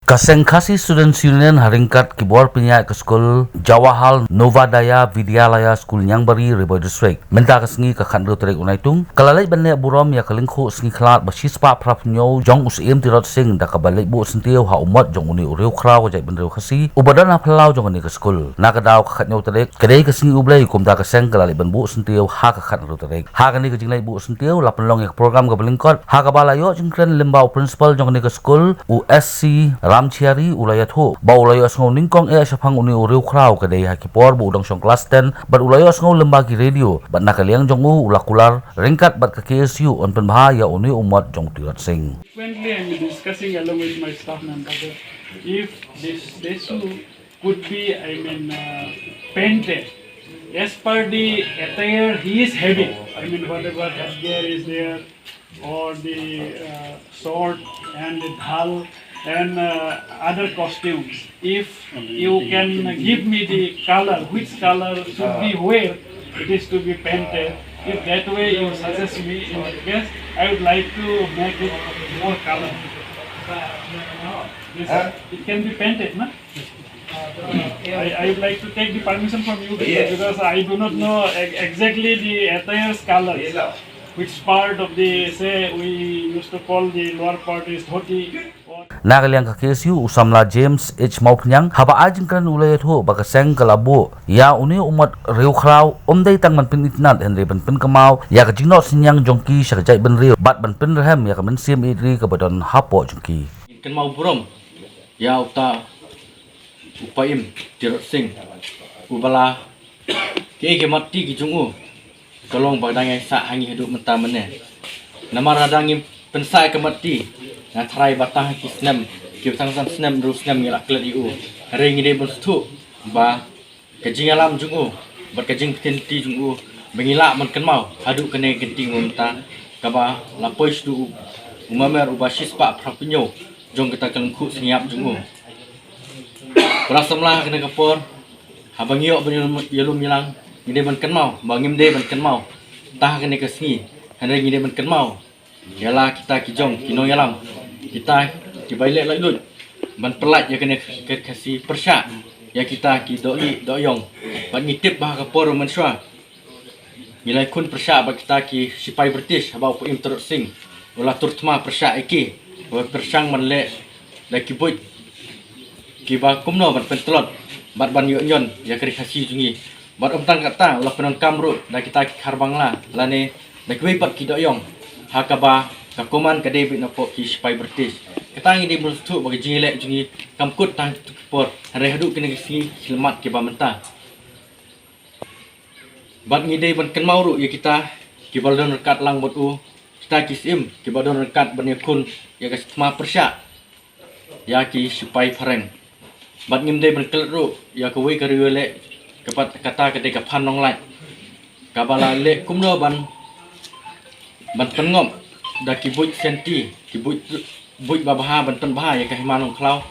Kasengkasi Students Union haringkat kibor penyak ke skul Jawahal Novadaya Vidyalaya Skul yang bari Riboy District. Menta kesengi ke khandro terek unaitung. Kalalai banyak buram ya kelingku sengi kelat basispa prapnyo jong usim tirot sing da kabalik bu sentiu ha umat jong uni uriu kraw jai benriu khasi. Ubadan aplau jong uni ke skul. Na kadau kakhatnyo terek. Kedai kesengi ublai kumta keseng kalalai ban bu sentiu ha ke khandro terek. Ha kani ke jinglai bu sentiu la penlong ya program ke belingkot. Ha kabalayo jengkren limbau principal jong uni ke skul USC Ramchiari ulayat ho ba ulayo asngau ningkong syapang uni uriu kraw kadai hakipor bu udang syong kelas 10 bat ulayo asngau lembagi radio bat nakaliang jong ulakular ringkat bat ke KSU on penbahaya uni umat jong tirat sing. Frequently I'm discussing along with my staff members if this shoe could be painted as per the attire he is having. Whatever headgear is there or the sword and the dhal and other costumes. If you can give me the color, which color should be where it is to be painted, if that way you suggest me in that case, I would like to make it more color. It can be painted, no? I would like to take the permission from you because I do not know exactly the attire's colors. Which part of the, say, we used to call the lower part is dhoti. Nakaliang ka KSU usamla James H. Maupnyang haba ajing kan ulayat ho bakaseng kalabo ya uni umat riu kraw omday tang man pinitnat henry ban pin kamau ya ka jingnot sinyang jongki syakjai ban riu bat ban pin rehem ya ka men sim idri ka badon hapo jongki kan mau burom ya uta upaim tirot sing ubala ke mati ki jungu tolong badang yang sak hangi hidup mentah mene nama radang pensai ke mati na try batang ki snam ki sang snam ru snam ngelak klet iu ring ide berstu ba kajing alam jungu ber kajing tinti jungu bengila man kan mau hadu kene genting mentah kaba lapois du umamer ubasis pak prapinyo jong kita kelengku senyap jungu perasamlah kena kapor habang yo belum hilang ide ban kan mau bangim de ban kan mau tah kene kesni hande ide ban kan mau yalah kita kijong kino yalam kita kibailek lalut ban pelat ya kena kasih persyak ya kita ki doli doyong ban ngitip bah kapor mansua nilai kun persyak ba kita ki sipai british habau pu im terus sing ulah turtma persyak iki wa persang manle da kibut kiba kumno ban pentlot bat ban yon ya kri kasih jungi bat umtang kata ulah penon kamru da kita ki kharbangla lane da kibai pat ki doyong hakaba kakuman ka David na po ki sipai British katangi di berstu bagi jingilek jungi kamkut tang por hari hadu kena kisi selamat ki ba mentah bat ngide ban ken mauru ya kita ki baldon rekat lang bot u kita kisim ki baldon rekat ban yakun ya ka sama persya ya ki sipai pareng bat ngimde ban kelru ya ka wei ka riwele kapat kata kedai ka panong lai kabala le kumno ban pengom da kibuj senti kibuj buj babaha banten baha ya kahimanong klau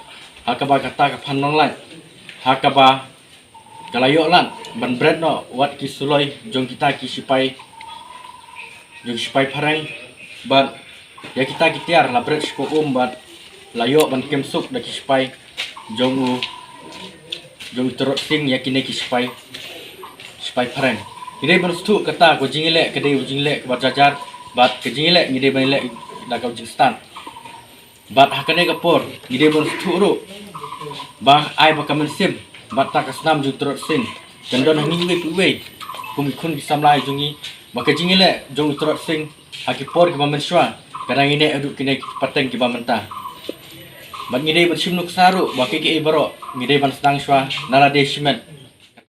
hakaba kata ka panong lai hakaba kalayo lan ban bread no wat ki suloi jong kita ki sipai pareng ban ya kita kitiar la bread ko bat layo ban kemsuk da ki sipai jong terot sing ya kine ki sipai pareng ide ban stu kata ko jingile kedai jingile bat jajar bat kejingilek ngide banilek da kau jingstan bat hakane kapor ngide bon sturu bah ai bakamen sim bat tak asnam ju trot sing kendon hangi we kum kun bisamlai jungi ba kejingilek jong trot sing hakipor ki bamen shwa kadang ine aduk kine pateng ki bamenta bat ngide ban simnuk saru ba ke baro ngide ban sedang shwa nala de shimet